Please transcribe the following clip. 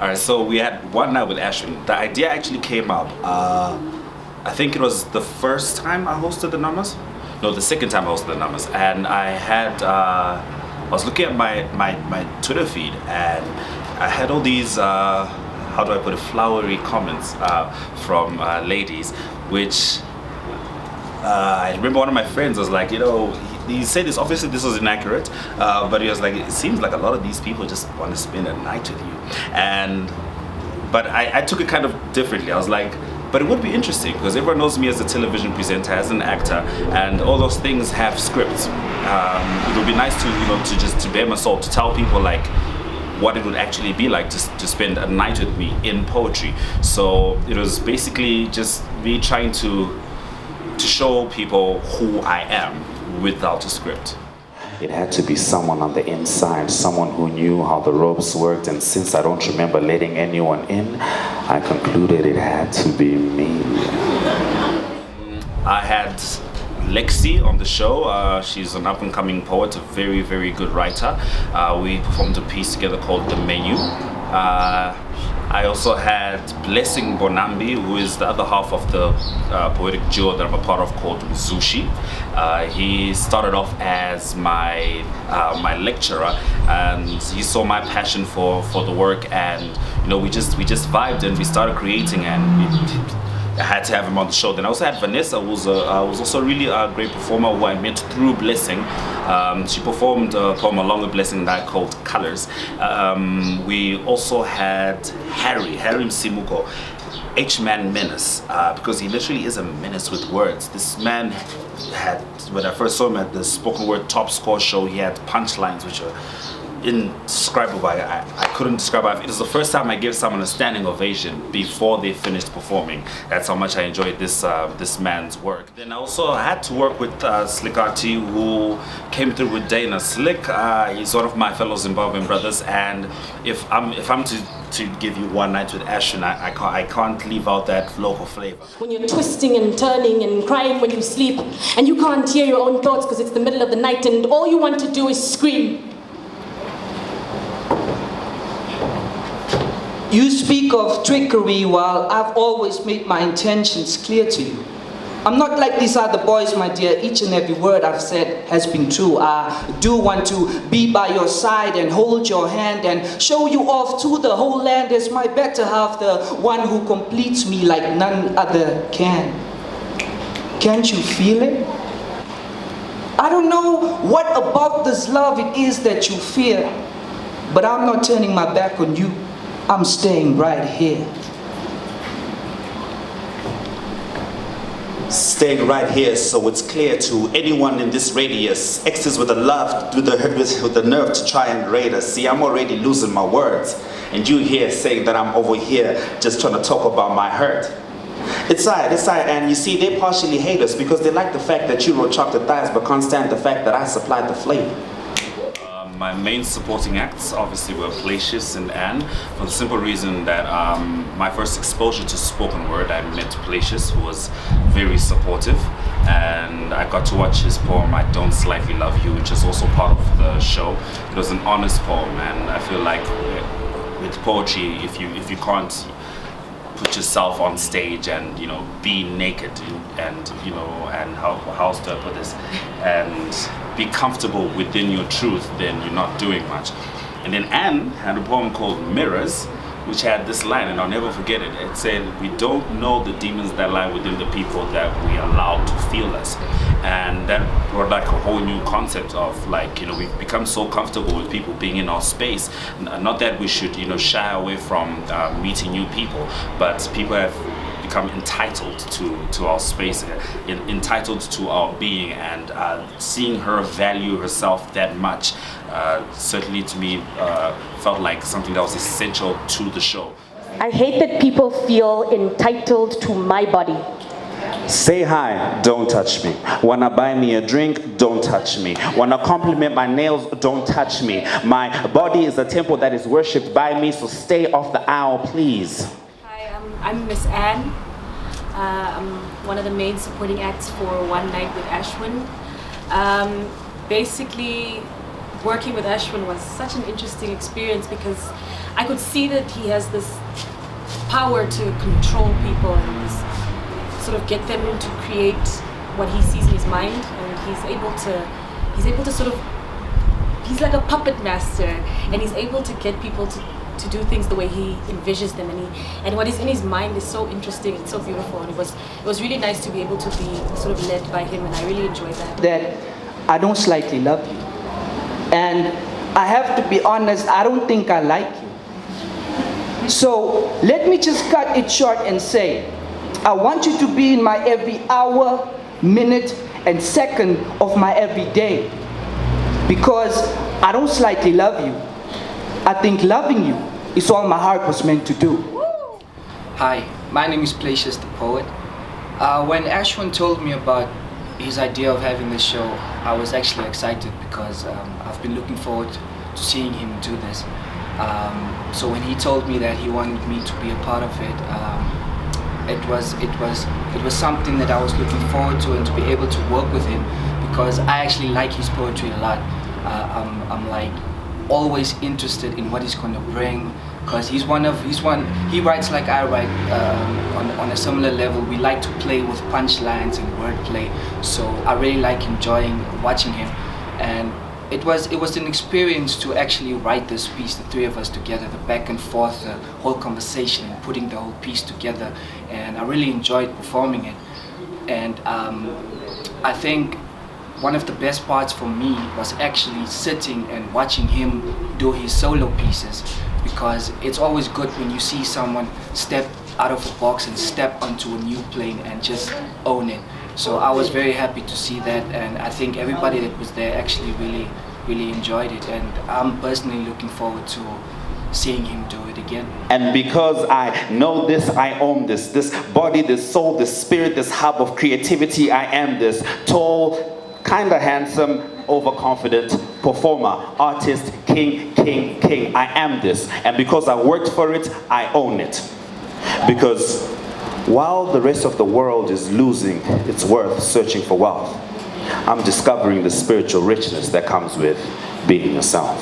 All right, so we had One Night With Ashwyn. The idea actually came up. I think it was the first time I hosted the numbers. No, the second time I hosted the numbers, and I was looking at my Twitter feed, and I had all these how do I put it, flowery comments from ladies, which I remember one of my friends was like, he said this, obviously this was inaccurate, but he was like, it seems like a lot of these people just want to spend a night with you. But I took it kind of differently. I was like, but it would be interesting because everyone knows me as a television presenter, as an actor, and all those things have scripts. It would be nice to bare my soul, to tell people like what it would actually be like to spend a night with me in poetry. So it was basically just me trying to show people who I am without a script. It had to be someone on the inside, someone who knew how the ropes worked, and since I don't remember letting anyone in, I concluded it had to be me. I had Lexi on the show. She's an up-and-coming poet, a very, very good writer. We performed a piece together called The Menu. I also had Blessing Mbonambi, who is the other half of the poetic duo that I'm a part of called Zushi. He started off as my lecturer, and he saw my passion for the work, and we just vibed and we started creating, and I had to have him on the show. Then I also had Vanessa, who was also really a great performer, who I met through Blessing. She performed a poem along with Blessing that I called Colors. We also had Harry Msimuko, H-Man Menace, because he literally is a menace with words. This man had, when I first saw him at the spoken word top score show, he had punchlines which are indescribable. I couldn't describe it. It was the first time I gave someone a standing ovation before they finished performing. That's how much I enjoyed this man's work. Then I also had to work with Slickartie, who came through with Daena. Slick, he's one of my fellow Zimbabwean brothers, and if I'm to give you One Night With Ashwyn, I can't leave out that local flavor. When you're twisting and turning and crying when you sleep, and you can't hear your own thoughts because it's the middle of the night and all you want to do is scream. You speak of trickery while I've always made my intentions clear to you. I'm not like these other boys, my dear. Each and every word I've said has been true. I do want to be by your side and hold your hand and show you off to the whole land as my better half, the one who completes me like none other can. Can't you feel it? I don't know what about this love it is that you fear, but I'm not turning my back on you. I'm staying right here. Staying right here so it's clear to anyone in this radius. Exes with the nerve to try and raid us. See, I'm already losing my words, and you here saying that I'm over here just trying to talk about my hurt. It's alright, and you see, they partially hate us because they like the fact that you wrote chocolate thighs but can't stand the fact that I supplied the flavor. My main supporting acts obviously were Playshis and Anne, for the simple reason that my first exposure to spoken word, I met Playshis, who was very supportive, and I got to watch his poem I Don't Slightly Love You, which is also part of the show. It was an honest poem, and I feel like with poetry, if you can't put yourself on stage and be naked and how else do I put this, and be comfortable within your truth, then you're not doing much. And then Anne had a poem called Mirrors, which had this line, and I'll never forget it. It said, "We don't know the demons that lie within the people that we allow to feel us." And that brought like a whole new concept of like, we've become so comfortable with people being in our space. Not that we should, shy away from meeting new people, but people have become entitled to our space, entitled to our being, and seeing her value herself that much certainly to me felt like something that was essential to the show. I hate that people feel entitled to my body. Say hi, don't touch me. Wanna buy me a drink, don't touch me. Wanna compliment my nails, don't touch me. My body is a temple that is worshipped by me, so stay off the aisle, please. Hi, I'm MissAnne. I'm one of the main supporting acts for One Night With Ashwyn. Basically, working with Ashwyn was such an interesting experience because I could see that he has this power to control people and sort of get them to create what he sees in his mind, and he's able to sort of, he's like a puppet master, and he's able to get people to do things the way he envisions them, and what is in his mind is so interesting and so beautiful, and it was really nice to be able to be sort of led by him, and I really enjoyed that. That I don't slightly love you, and I have to be honest, I don't think I like you. So let me just cut it short and say, I want you to be in my every hour, minute, and second of my every day, because I don't slightly love you. I think loving you is all my heart was meant to do. Hi, my name is Playshis the poet. When Ashwyn told me about his idea of having this show, I was actually excited because I've been looking forward to seeing him do this. So when he told me that he wanted me to be a part of it, it was something that I was looking forward to, and to be able to work with him, because I actually like his poetry a lot. I'm like always interested in what he's going to bring, because he writes like I write, on a similar level. We like to play with punchlines and wordplay, so I really like enjoying watching him. And it was an experience to actually write this piece, the three of us together, the back and forth, the whole conversation, and putting the whole piece together, and I really enjoyed performing it. And I think one of the best parts for me was actually sitting and watching him do his solo pieces, because it's always good when you see someone step out of a box and step onto a new plane and just own it. So I was very happy to see that, and I think everybody that was there actually really enjoyed it, and I'm personally looking forward to seeing him do it again. And because I know this, I own this body, this soul, this spirit, this hub of creativity, I am this tall, kinda handsome, overconfident performer, artist, king. I am this. And because I worked for it, I own it. Because while the rest of the world is losing its worth searching for wealth, I'm discovering the spiritual richness that comes with being yourself.